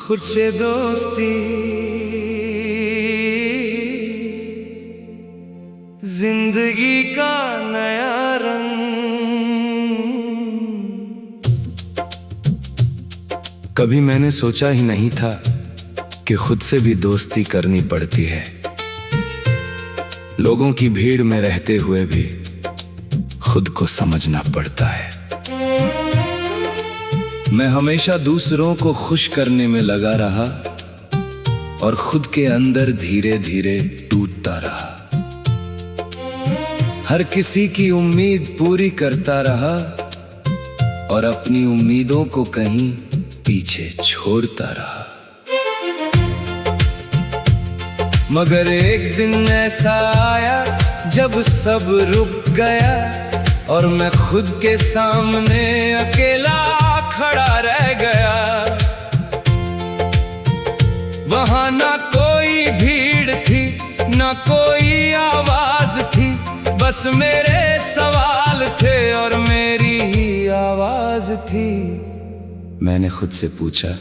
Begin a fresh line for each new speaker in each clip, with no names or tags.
खुद से दोस्ती, जिंदगी का नया रंग। कभी मैंने सोचा ही नहीं था कि खुद से भी दोस्ती करनी पड़ती है। लोगों की भीड़ में रहते हुए भी खुद को समझना पड़ता है। मैं हमेशा दूसरों को खुश करने में लगा रहा और खुद के अंदर धीरे धीरे टूटता रहा। हर किसी की उम्मीद पूरी करता रहा और अपनी उम्मीदों को कहीं पीछे छोड़ता रहा। मगर एक दिन ऐसा आया जब सब रुक गया और मैं खुद के सामने अकेला खड़ा रह गया। वहां ना कोई भीड़ थी, ना कोई आवाज थी, बस मेरे सवाल थे और मेरी ही आवाज थी। मैंने खुद से पूछा,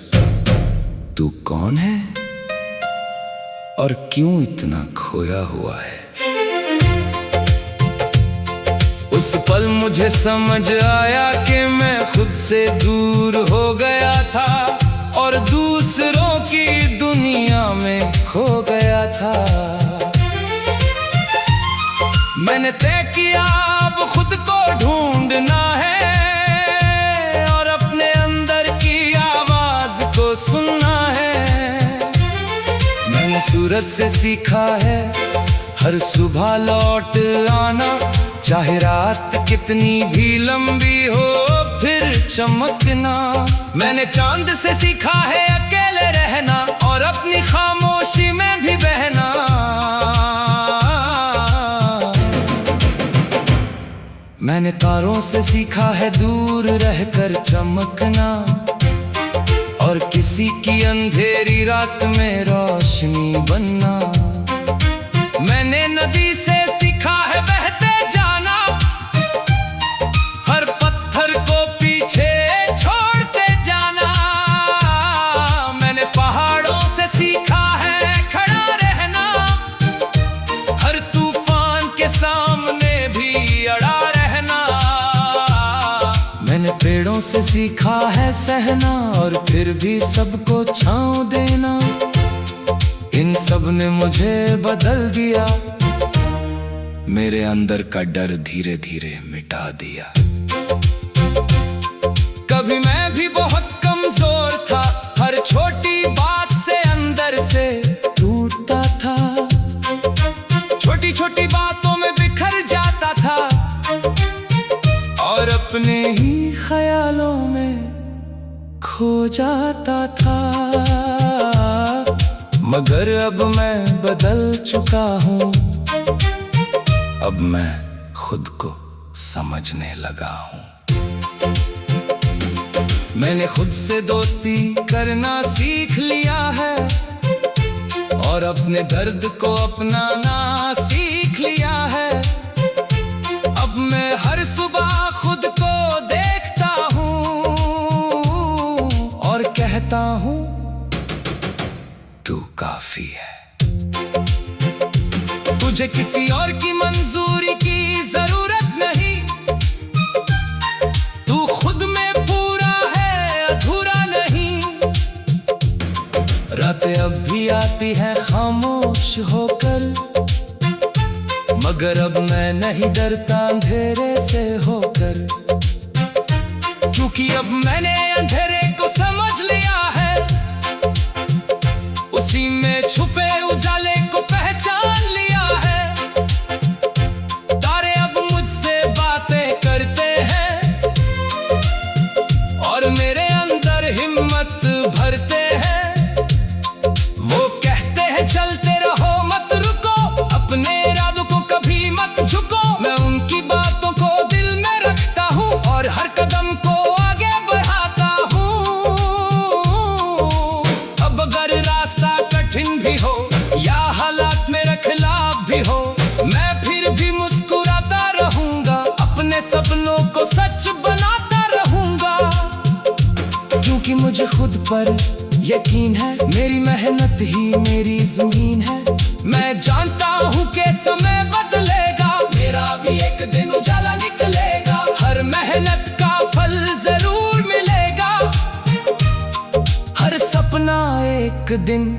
तू कौन है और क्यों इतना खोया हुआ है? उस पल मुझे समझ आया कि मैं खुद से दूर हो गया था और दूसरों की दुनिया में खो गया था। मैंने तय किया अब खुद को ढूंढना है और अपने अंदर की आवाज को सुनना है। मैंने सूरज से सीखा है हर सुबह लौट आना, चाहे रात कितनी भी लंबी हो फिर चमकना। मैंने चांद से सीखा है अकेले रहना और अपनी खामोशी में भी बहना। मैंने तारों से सीखा है दूर रहकर चमकना और किसी की अंधेरी रात में रोशनी बनना। मैंने नदी से सीखा है बहते जाना, हर पत्थर को पीछे छोड़ते जाना। मैंने पहाड़ों से सीखा है खड़ा रहना, हर तूफान के सामने भी अड़ा रहना। मैंने पेड़ों से सीखा है सहना और फिर भी सबको छांव देना। इन सब ने मुझे बदल दिया, मेरे अंदर का डर धीरे धीरे मिटा दिया। कभी मैं भी बहुत कमजोर था, हर छोटी बात से अंदर से टूटता था। छोटी छोटी बातों में बिखर जाता था और अपने ही ख्यालों में खो जाता था। मगर अब मैं बदल चुका हूँ, अब मैं खुद को समझने लगा हूँ। मैंने खुद से दोस्ती करना सीख लिया है और अपने दर्द को अपनाना सीख लिया है। अब मैं हर सुबह खुद को देखता हूँ और कहता हूँ, तू काफी है। तुझे किसी और की मंजूरी की जरूरत नहीं, तू खुद में पूरा है अधूरा नहीं। रातें अब भी आती हैं खामोश होकर, मगर अब मैं नहीं डरता अंधेरे से होकर, क्योंकि अब मैंने अंधेरे को समझ लिया है। उसी में छुपे उजाले को पहचान लिया है। तारे अब मुझसे बातें करते हैं और मेरे अंदर हिम्मत भरते हैं। वो कहते हैं चलते रहो मत रुको, अपने इरादों को कभी मत झुको। मैं उनकी बातों को दिल में रखता हूँ और हर कदम को आगे बढ़ाता हूँ। अब अगर रास्ता कठिन भी हो या हालात मेरे खिलाफ भी हो, मैं फिर भी मुस्कुराता रहूंगा, अपने सपनों को सच बनाता रहूंगा। क्योंकि मुझे खुद पर यकीन है मेरी मेहनत ही मेरी जमीन है। मैं जानता हूँ कि समय बदलेगा, मेरा भी एक दिन उजाला निकलेगा। हर मेहनत का फल जरूर मिलेगा, हर सपना एक दिन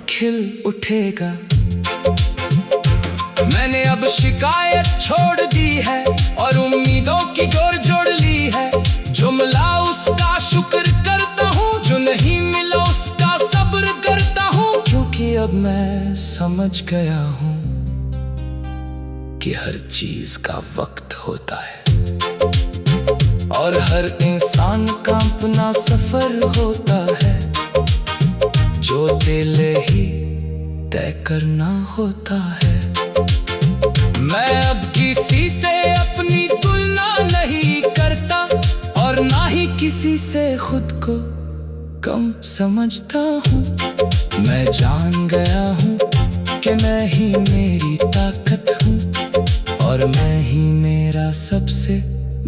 खिल उठेगा। मैंने अब शिकायत छोड़ दी है और उम्मीदों की डोर जोड़ ली है। जो मिला उसका शुक्र करता हूँ, जो नहीं मिला उसका सब्र करता हूँ। क्योंकि अब मैं समझ गया हूँ कि हर चीज का वक्त होता है और हर इंसान का अपना सफर होता है, जो दिल ही तय करना होता है। मैं अब किसी से अपनी तुलना नहीं करता और ना ही किसी से खुद को कम समझता हूँ। मैं जान गया हूँ कि मैं ही मेरी ताकत हूँ और मैं ही मेरा सबसे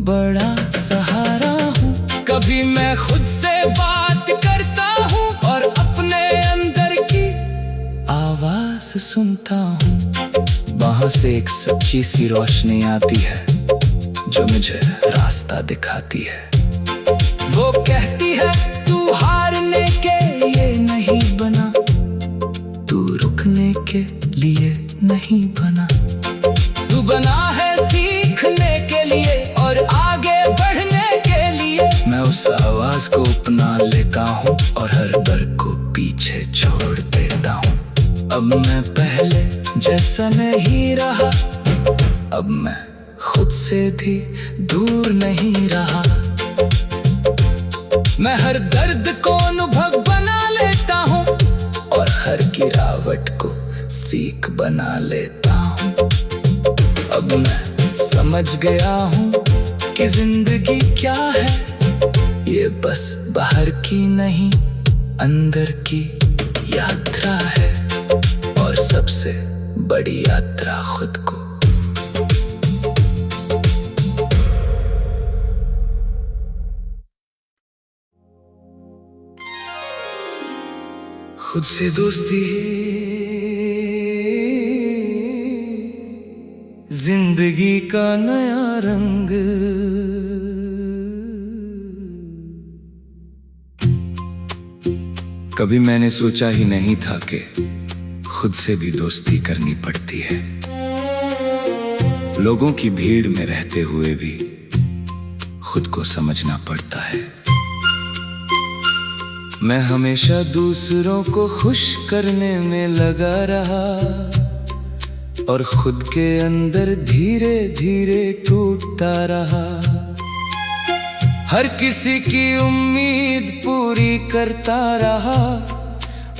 बड़ा सहारा हूँ। कभी मैं खुद से बात करता हूँ और अपने अंदर की आवाज सुनता हूँ। वहां से एक सच्ची सी रोशनी आती है जो मुझे रास्ता दिखाती है। वो कहती है तू हारने के लिए नहीं बना, तू रुकने के लिए नहीं बना, तू बना है सीखने के लिए और आगे बढ़ने के लिए। मैं उस आवाज को अपना लेता हूँ और हर डर को पीछे छोड़ देता हूँ। अब मैं पहले जैसा नहीं रहा, अब मैं खुद से भी दूर नहीं रहा। मैं हर दर्द को अनुभव बना लेता हूँ और हर गिरावट को सीख बना लेता हूँ। अब मैं समझ गया हूँ कि जिंदगी क्या है, ये बस बाहर की नहीं अंदर की यात्रा है और सबसे बड़ी यात्रा खुद को। खुद से दोस्ती जिंदगी का नया रंग। कभी मैंने सोचा ही नहीं था कि खुद से भी दोस्ती करनी पड़ती है। लोगों की भीड़ में रहते हुए भी खुद को समझना पड़ता है। मैं हमेशा दूसरों को खुश करने में लगा रहा और खुद के अंदर धीरे धीरे टूटता रहा। हर किसी की उम्मीद पूरी करता रहा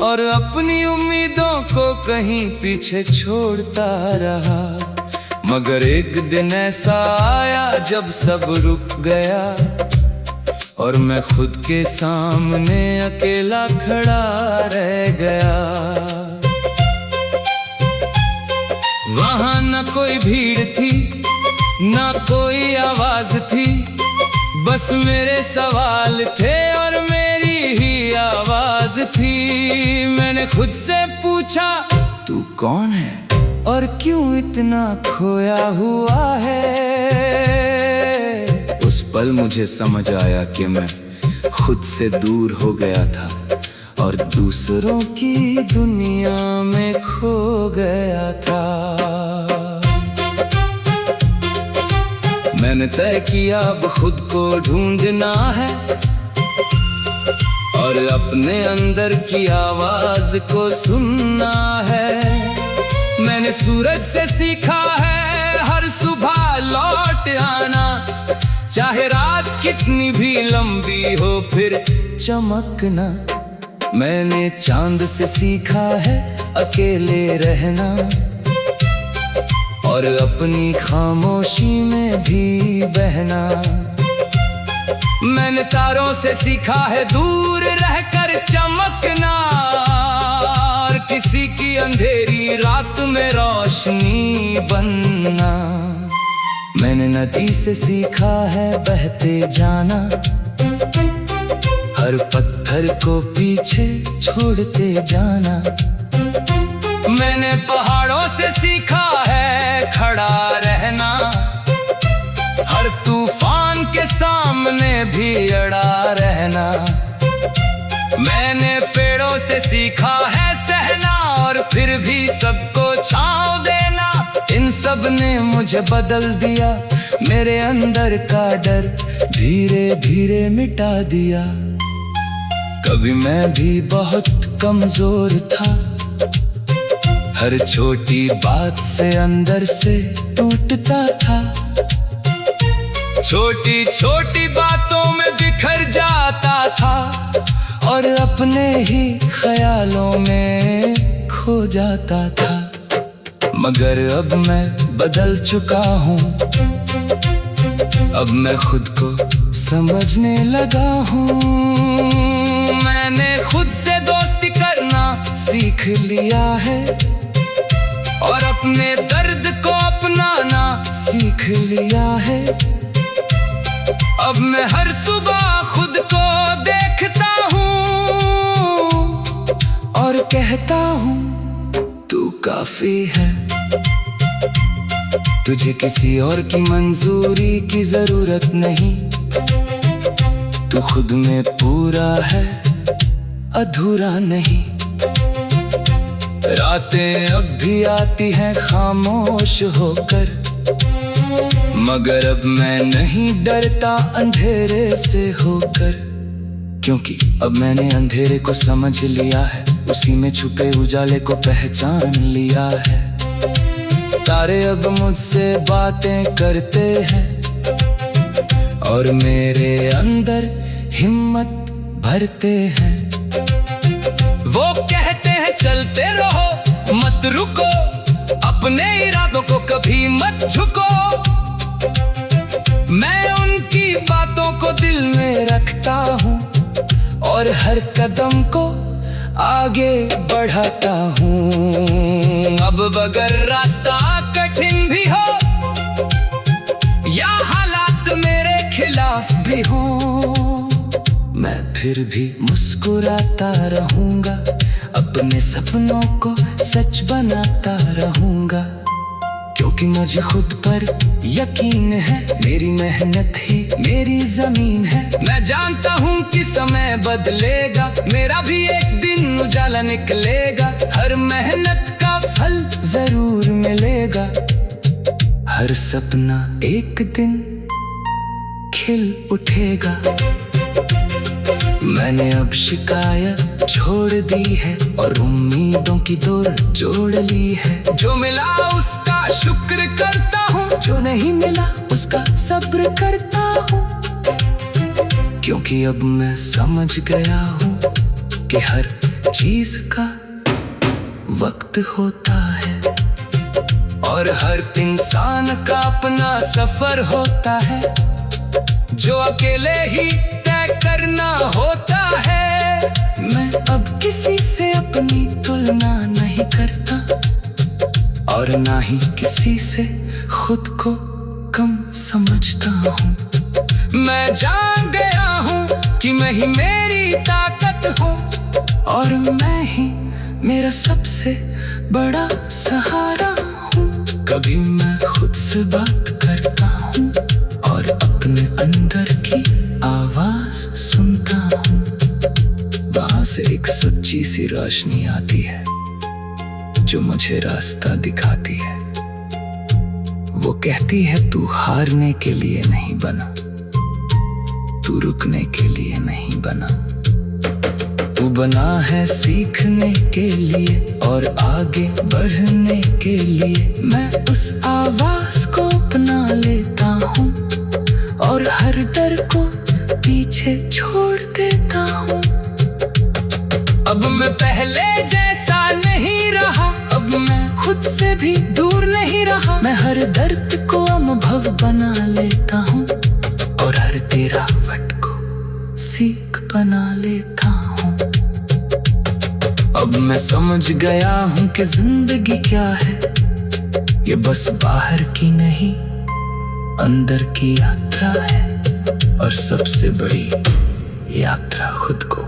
और अपनी उम्मीदों को कहीं पीछे छोड़ता रहा। मगर एक दिन ऐसा आया जब सब रुक गया और मैं खुद के सामने अकेला खड़ा रह गया। वहां न कोई भीड़ थी, न कोई आवाज थी, बस मेरे सवाल थे और मेरी ही आवाज थी। मैंने खुद से पूछा तू कौन है और क्यों इतना खोया हुआ है। उस पल मुझे समझ आया कि मैं खुद से दूर हो गया था और दूसरों की दुनिया में खो गया था। मैंने तय किया अब खुद को ढूंढना है और अपने अंदर की आवाज को सुनना है। मैंने सूरज से सीखा है हर सुबह लौट आना, चाहे रात कितनी भी लंबी हो फिर चमकना। मैंने चांद से सीखा है अकेले रहना और अपनी खामोशी में भी बहना। मैंने तारों से सीखा है दूर रहकर चमकना और किसी की अंधेरी रात में रोशनी बनना। मैंने नदी से सीखा है बहते जाना, हर पत्थर को पीछे छोड़ते जाना। मैंने पहाड़ों से सीखा है खड़ा रहना, हर तूफान के सामने भी अड़ा रहना। मैंने पेड़ों से सीखा है सहना और फिर भी सबको छांव देना। इन सब ने मुझे बदल दिया, मेरे अंदर का डर धीरे धीरे मिटा दिया। कभी मैं भी बहुत कमजोर था, हर छोटी बात से अंदर से टूटता था। छोटी छोटी बातों में बिखर जाता था और अपने ही ख्यालों में खो जाता था। मगर अब मैं बदल चुका हूँ, अब मैं खुद को समझने लगा हूँ। मैंने खुद से दोस्ती करना सीख लिया है और अपने दर्द को अपनाना सीख लिया है। अब मैं हर सुबह खुद को देखता हूँ और कहता हूँ तू काफी है। तुझे किसी और की मंजूरी की जरूरत नहीं, तू खुद में पूरा है, अधूरा नहीं। रातें अब भी आती हैं खामोश होकर, मगर अब मैं नहीं डरता अंधेरे से होकर। क्योंकि अब मैंने अंधेरे को समझ लिया है, उसी में छुपे उजाले को पहचान लिया है। तारे अब मुझसे बातें करते हैं और मेरे अंदर हिम्मत भरते हैं। वो कहते हैं चलते रहो मत रुको, अपने इरादों को कभी मत झुको। मैं उनकी बातों को दिल में रखता हूँ और हर कदम को आगे बढ़ाता हूँ। अब अगर रास्ता कठिन भी हो या हालात मेरे खिलाफ भी हो, मैं फिर भी मुस्कुराता रहूंगा, अपने सपनों को सच बनाता रहूंगा। क्योंकि मुझे खुद पर यकीन है, मेरी मेहनत ही मेरी जमीन है। मैं जानता हूँ कि समय बदलेगा, मेरा भी एक दिन उजाला निकलेगा। हर मेहनत का फल जरूर मिलेगा, हर सपना एक दिन खिल उठेगा। मैंने अब शिकायत छोड़ दी है और उम्मीदों की डोर जोड़ ली है। जो मिला उसका शुक्र करता हूँ, जो नहीं मिला उसका सब्र करता हूँ। क्योंकि अब मैं समझ गया हूँ कि हर चीज का वक्त होता है और हर इंसान का अपना सफर होता है, जो अकेले ही तय करना होता है। मैं अब किसी से अपनी तुलना नहीं करता और ना ही किसी से खुद को कम समझता हूँ। मैं जान गया हूँ कि मैं ही मेरी ताकत हूँ और मैं ही मेरा सबसे बड़ा सहारा हूँ। कभी मैं खुद से बात करता हूँ और अपने अंदर की आवाज सुनता हूँ। वहां से एक सच्ची सी रोशनी आती है जो मुझे रास्ता दिखाती है। वो कहती है तू हारने के लिए नहीं बना, तू रुकने के लिए नहीं बना, तू बना है सीखने के लिए और आगे बढ़ने के लिए। मैं उस आवाज को अपना लेता हूँ और हर डर को पीछे छोड़ देता हूँ। अब मैं पहले जैसा नहीं रहा, अब मैं खुद से भी दूर नहीं रहा। मैं हर दर्द को अनुभव बना लेता हूँ और हर गिरावट को सीख बना लेता हूँ। अब मैं समझ गया हूँ कि जिंदगी क्या है, ये बस बाहर की नहीं अंदर की यात्रा है। और सबसे बड़ी
यात्रा खुद को